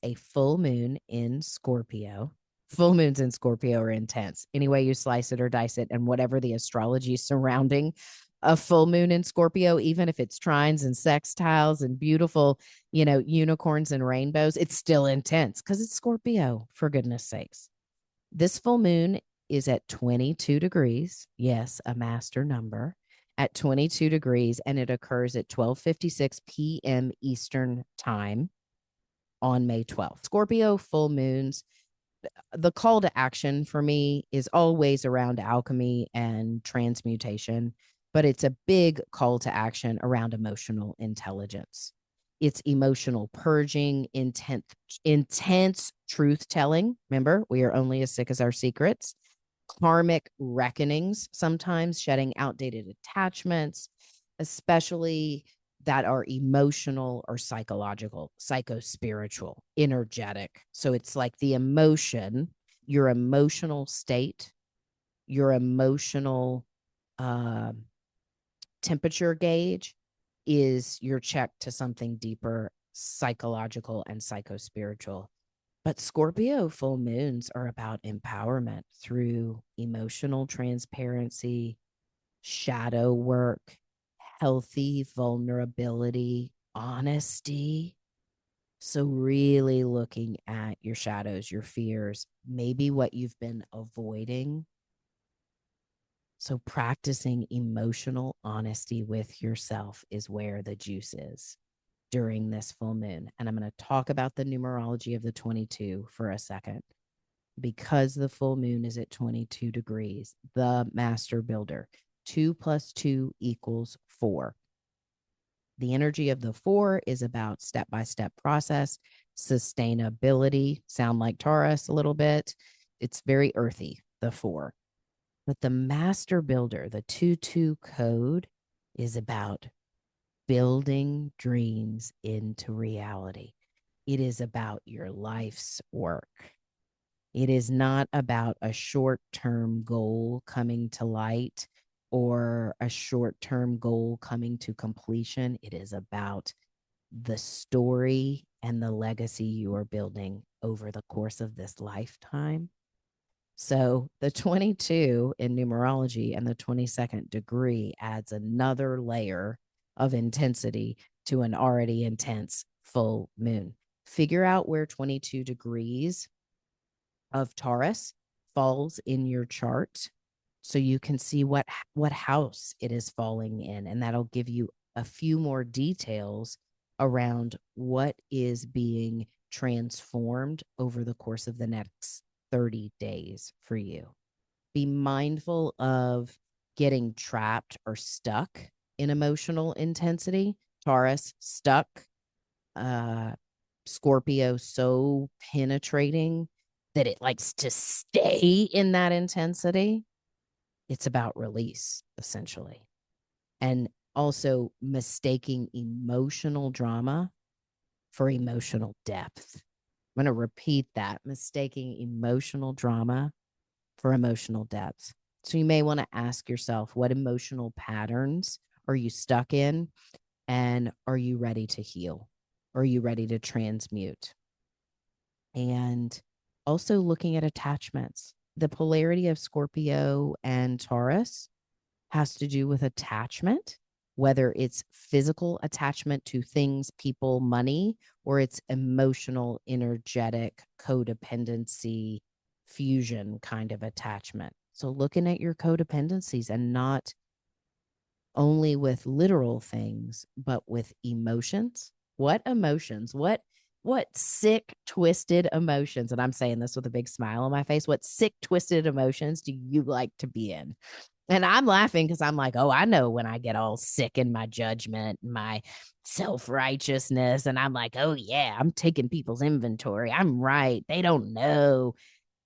a full moon in Scorpio. Full moons in Scorpio are intense. Any way you slice it or dice it, and whatever the astrology surrounding a full moon in Scorpio, even if it's trines and sextiles and beautiful, unicorns and rainbows, it's still intense because it's Scorpio, for goodness sakes. This full moon is at 22 degrees. Yes, a master number at 22 degrees, and it occurs at 12:56 p.m. Eastern time on May 12th. Scorpio full moons, the call to action for me is always around alchemy and transmutation, but it's a big call to action around emotional intelligence. It's emotional purging, intense truth telling. Remember, we are only as sick as our secrets. Karmic reckonings, sometimes shedding outdated attachments, especially that are emotional or psychological, psychospiritual, energetic. So it's like the emotion, your emotional state, your emotional temperature gauge is your check to something deeper, psychological and psychospiritual. But Scorpio full moons are about empowerment through emotional transparency, shadow work, healthy vulnerability, honesty. So, really looking at your shadows, your fears, maybe what you've been avoiding. So, practicing emotional honesty with yourself is where the juice is during this full moon. And I'm going to talk about the numerology of the 22 for a second because the full moon is at 22 degrees, the master builder. 2 plus 2 equals 4. The energy of the 4 is about step-by-step process, sustainability, sound like Taurus a little bit. It's very earthy, the 4. But the master builder, the 2-2 code, is about building dreams into reality. It is about your life's work. It is not about a short-term goal coming to light or a short-term goal coming to completion. It is about the story and the legacy you are building over the course of this lifetime. So the 22 in numerology and the 22nd degree adds another layer of intensity to an already intense full moon. Figure out where 22 degrees of Taurus falls in your chart so you can see what house it is falling in, and that'll give you a few more details around what is being transformed over the course of the next 30 days for you. Be mindful of getting trapped or stuck in emotional intensity. Taurus, stuck. Scorpio, so penetrating that it likes to stay in that intensity. It's about release, essentially. And also mistaking emotional drama for emotional depth. I'm going to repeat that, mistaking emotional drama for emotional depth. So you may want to ask yourself, what emotional patterns are you stuck in? And are you ready to heal? Are you ready to transmute? And also looking at attachments. The polarity of Scorpio and Taurus has to do with attachment, whether it's physical attachment to things, people, money, or it's emotional, energetic, codependency, fusion kind of attachment. So looking at your codependencies and not only with literal things, but with emotions. What emotions? What sick, twisted emotions? And I'm saying this with a big smile on my face. What sick, twisted emotions do you like to be in? And I'm laughing because I'm like, oh, I know when I get all sick in my judgment, my self-righteousness. And I'm like, oh, yeah, I'm taking people's inventory. I'm right. They don't know.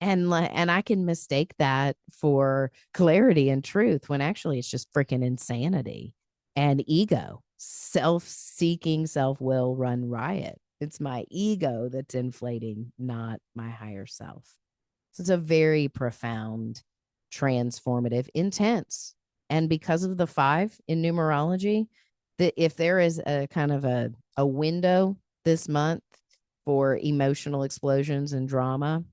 And I can mistake that for clarity and truth when actually it's just freaking insanity and ego, self-seeking, self-will run riot. It's my ego that's inflating, not my higher self. So it's a very profound, transformative, intense. And because of the 5 in numerology, that if there is a kind of a window this month for emotional explosions and drama,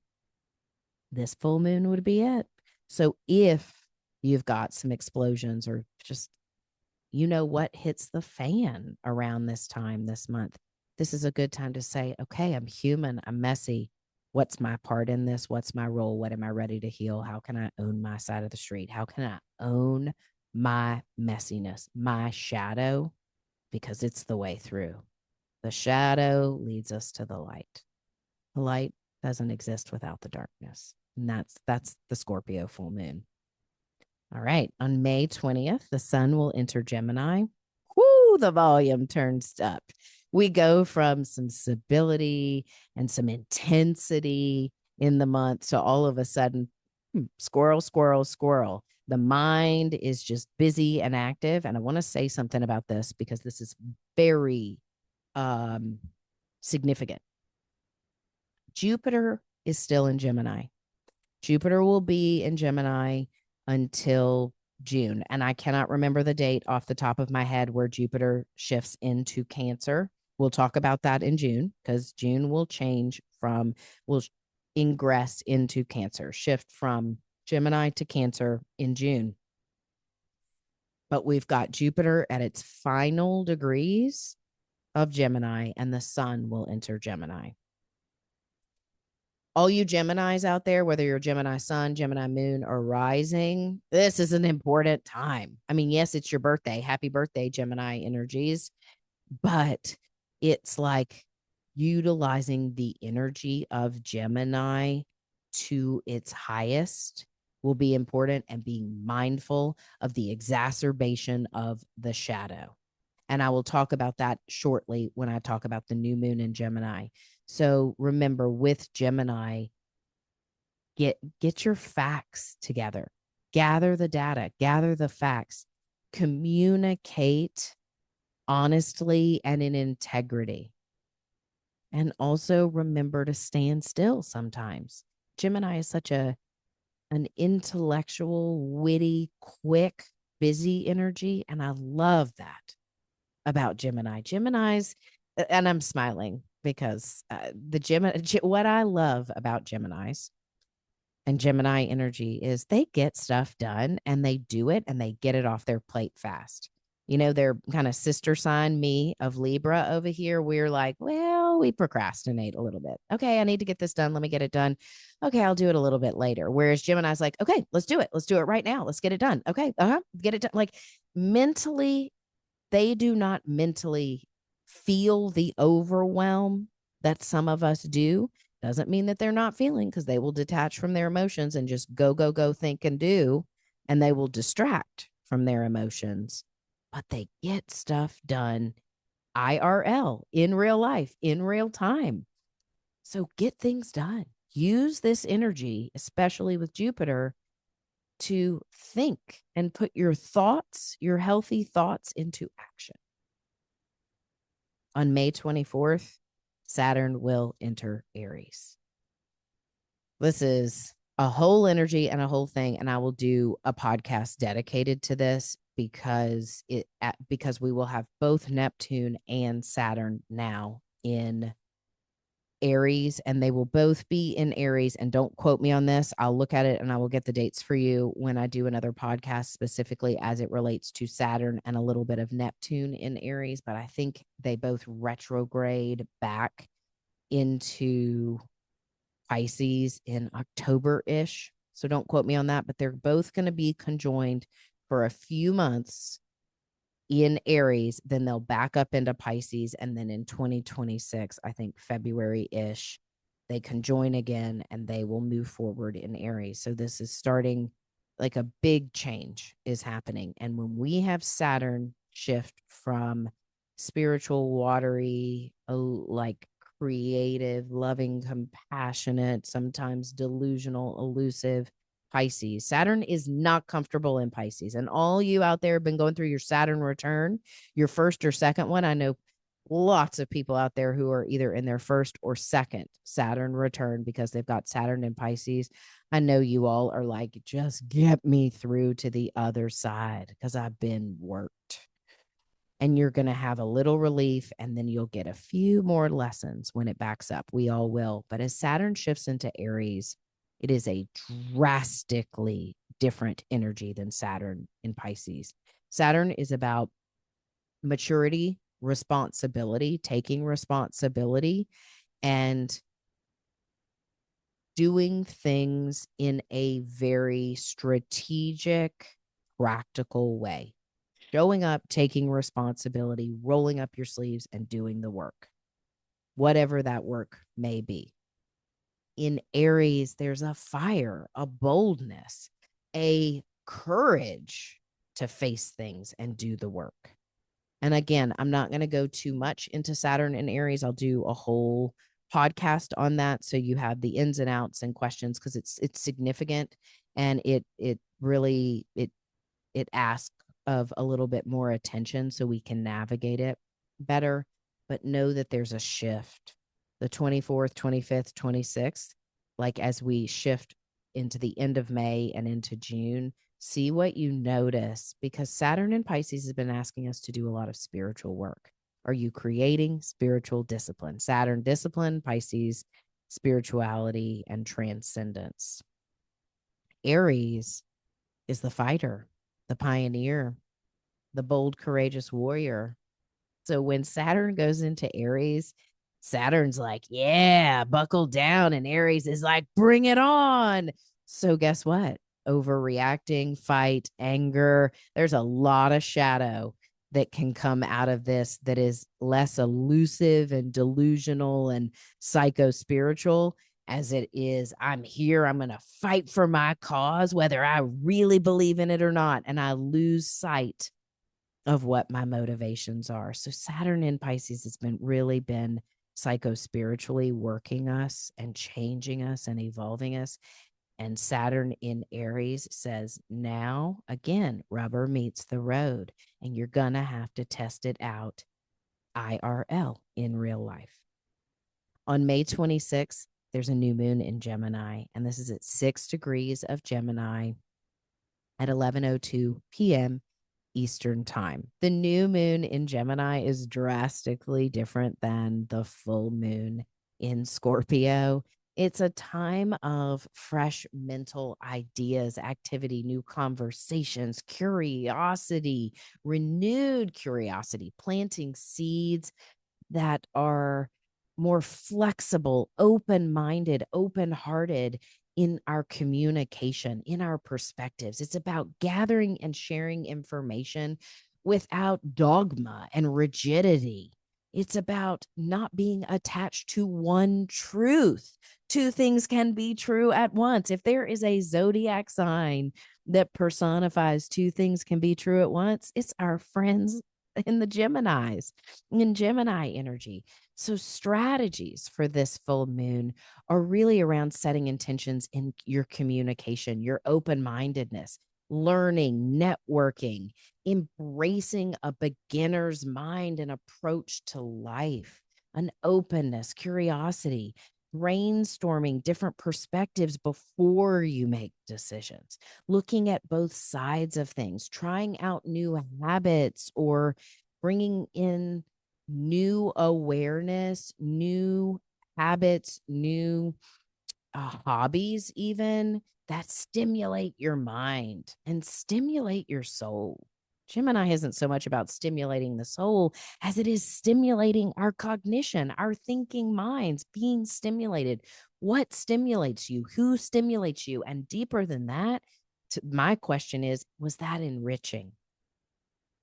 this full moon would be it. So if you've got some explosions or just, what hits the fan around this time this month, this is a good time to say, okay, I'm human, I'm messy. What's my part in this? What's my role? What am I ready to heal? How can I own my side of the street? How can I own my messiness, my shadow? Because it's the way through. The shadow leads us to the light. The light doesn't exist without the darkness. And that's the Scorpio full moon. All right. On May 20th, the sun will enter Gemini. Whoo, the volume turns up. We go from some stability and some intensity in the month to all of a sudden, squirrel, squirrel, squirrel. The mind is just busy and active. And I want to say something about this because this is very significant. Jupiter is still in Gemini. Jupiter will be in Gemini until June. And I cannot remember the date off the top of my head where Jupiter shifts into Cancer. We'll talk about that in June because June will will ingress into Cancer, shift from Gemini to Cancer in June. But we've got Jupiter at its final degrees of Gemini, and the sun will enter Gemini. All you Geminis out there, whether you're Gemini sun, Gemini moon, or rising, this is an important time. I mean, yes, it's your birthday. Happy birthday, Gemini energies. But it's like utilizing the energy of Gemini to its highest will be important, and being mindful of the exacerbation of the shadow. And I will talk about that shortly when I talk about the new moon in Gemini. So remember, with Gemini, get your facts together, gather the data, gather the facts, communicate honestly and in integrity. And also remember to stand still sometimes. Gemini is such an intellectual, witty, quick, busy energy. And I love that about Gemini. Gemini's, and I'm smiling because what I love about Geminis and Gemini energy is they get stuff done and they do it and they get it off their plate fast. You know, they're kind of sister sign me of Libra over here. We're like, well, we procrastinate a little bit. Okay, I need to get this done. Let me get it done. Okay, I'll do it a little bit later. Whereas Gemini's like, okay, let's do it. Let's do it right now. Let's get it done. Okay, get it done. Like mentally, they do not mentally feel the overwhelm that some of us do. Doesn't mean that they're not feeling, because they will detach from their emotions and just go, think and do, and they will distract from their emotions. But they get stuff done IRL, in real life, in real time. So get things done. Use this energy, especially with Jupiter, to think and put your thoughts, your healthy thoughts, into action. On May 24th, Saturn will enter Aries. This is a whole energy and a whole thing, and I will do a podcast dedicated to this because we will have both Neptune and Saturn now in Aries, and they will both be in Aries. And don't quote me on this. I'll look at it and I will get the dates for you when I do another podcast, specifically as it relates to Saturn and a little bit of Neptune in Aries. But I think they both retrograde back into Pisces in October-ish. So don't quote me on that, but they're both going to be conjoined for a few months in Aries. Then they'll back up into Pisces. And then in 2026, I think February-ish, they conjoin again and they will move forward in Aries. So this is starting, like a big change is happening. And when we have Saturn shift from spiritual, watery, like creative, loving, compassionate, sometimes delusional, elusive Pisces. Saturn is not comfortable in Pisces. And all you out there have been going through your Saturn return, your first or second one. I know lots of people out there who are either in their first or second Saturn return because they've got Saturn in Pisces. I know you all are like, just get me through to the other side because I've been worked. And you're going to have a little relief, and then you'll get a few more lessons when it backs up. We all will. But as Saturn shifts into Aries, it is a drastically different energy than Saturn in Pisces. Saturn is about maturity, responsibility, taking responsibility, and doing things in a very strategic, practical way. Showing up, taking responsibility, rolling up your sleeves, and doing the work, whatever that work may be. In Aries, there's a fire, a boldness, a courage to face things and do the work. And again, I'm not going to go too much into Saturn and Aries. I'll do a whole podcast on that, so you have the ins and outs and questions, because it's significant, and it really it asks of a little bit more attention so we can navigate it better. But know that there's a shift. The 24th, 25th, 26th, like as we shift into the end of May and into June, see what you notice, because Saturn in Pisces has been asking us to do a lot of spiritual work. Are you creating spiritual discipline? Saturn discipline, Pisces spirituality and transcendence. Aries is the fighter, the pioneer, the bold, courageous warrior. So when Saturn goes into Aries, Saturn's like, yeah, buckle down. And Aries is like, bring it on. So guess what? Overreacting, fight, anger. There's a lot of shadow that can come out of this that is less elusive and delusional and psycho spiritual as it is. I'm here. I'm going to fight for my cause, whether I really believe in it or not. And I lose sight of what my motivations are. So Saturn in Pisces has been psycho spiritually working us and changing us and evolving us. And Saturn in Aries says, now again, rubber meets the road, and you're going to have to test it out IRL, in real life. On May 26th, there's a new moon in Gemini, and this is at 6 degrees of Gemini at 11:02 p.m. Eastern time. The new moon in Gemini is drastically different than the full moon in Scorpio. It's a time of fresh mental ideas, activity, new conversations, curiosity, renewed curiosity, planting seeds that are more flexible, open minded, open hearted in our communication, in our perspectives. It's about gathering and sharing information without dogma and rigidity. It's about not being attached to one truth. Two things can be true at once. If there is a zodiac sign that personifies two things can be true at once, it's our friends in the Geminis, in Gemini energy. So strategies for this full moon are really around setting intentions in your communication, your open-mindedness, learning, networking, embracing a beginner's mind and approach to life, an openness, curiosity, brainstorming different perspectives before you make decisions, looking at both sides of things, trying out new habits or bringing in new awareness, new habits, new hobbies, even that stimulate your mind and stimulate your soul. Gemini isn't so much about stimulating the soul as it is stimulating our cognition, our thinking minds being stimulated. What stimulates you? Who stimulates you? And deeper than that, my question is, was that enriching?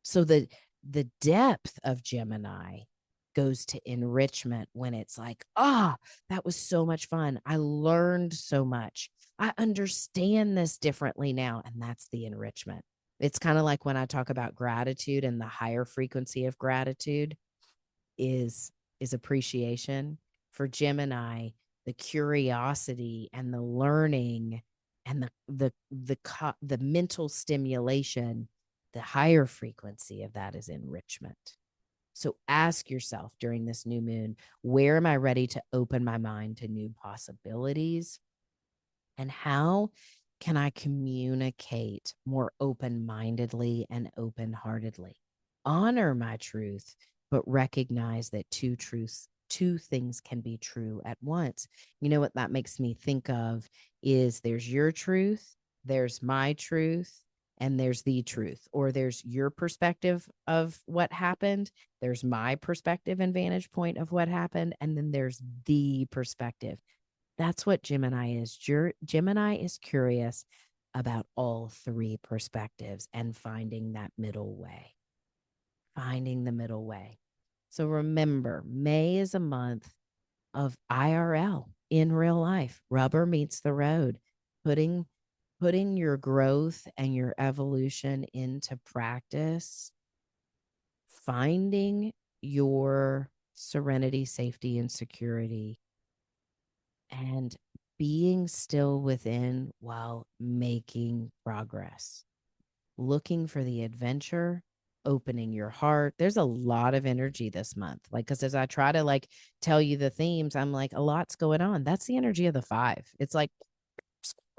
So the depth of Gemini goes to enrichment when it's like, that was so much fun. I learned so much. I understand this differently now. And that's the enrichment. It's kind of like when I talk about gratitude, and the higher frequency of gratitude is appreciation. For Gemini, the curiosity and the learning and the mental stimulation, the higher frequency of that is enrichment. So ask yourself during this new moon, where am I ready to open my mind to new possibilities? And how can I communicate more open-mindedly and open-heartedly? Honor my truth, but recognize that two things can be true at once. You know what that makes me think of is there's your truth, there's my truth, and there's the truth, or there's your perspective of what happened, there's my perspective and vantage point of what happened, and then there's the perspective. That's what Gemini is. Gemini is curious about all three perspectives and finding that middle way, finding the middle way. So remember, May is a month of IRL, in real life. Rubber meets the road, putting your growth and your evolution into practice, finding your serenity, safety, and security, and being still within while making progress, looking for the adventure, opening your heart. There's a lot of energy this month. Like, because as I try to like tell you the themes, I'm like, a lot's going on. That's the energy of the five. It's like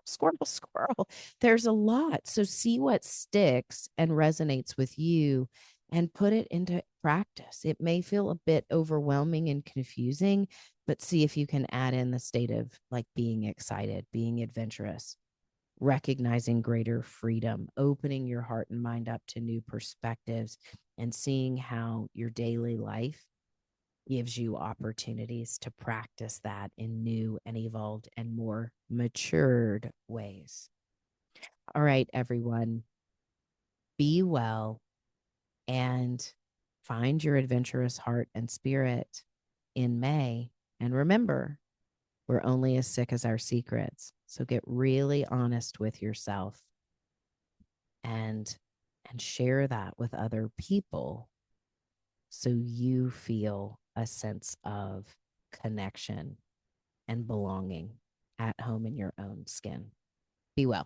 squirrel, squirrel. There's a lot. So see what sticks and resonates with you and put it into practice. It may feel a bit overwhelming and confusing, but see if you can add in the state of like being excited, being adventurous, recognizing greater freedom, opening your heart and mind up to new perspectives, and seeing how your daily life gives you opportunities to practice that in new and evolved and more matured ways. All right, everyone, be well and find your adventurous heart and spirit in May. And remember, we're only as sick as our secrets. So get really honest with yourself and share that with other people so you feel a sense of connection and belonging at home in your own skin. Be well.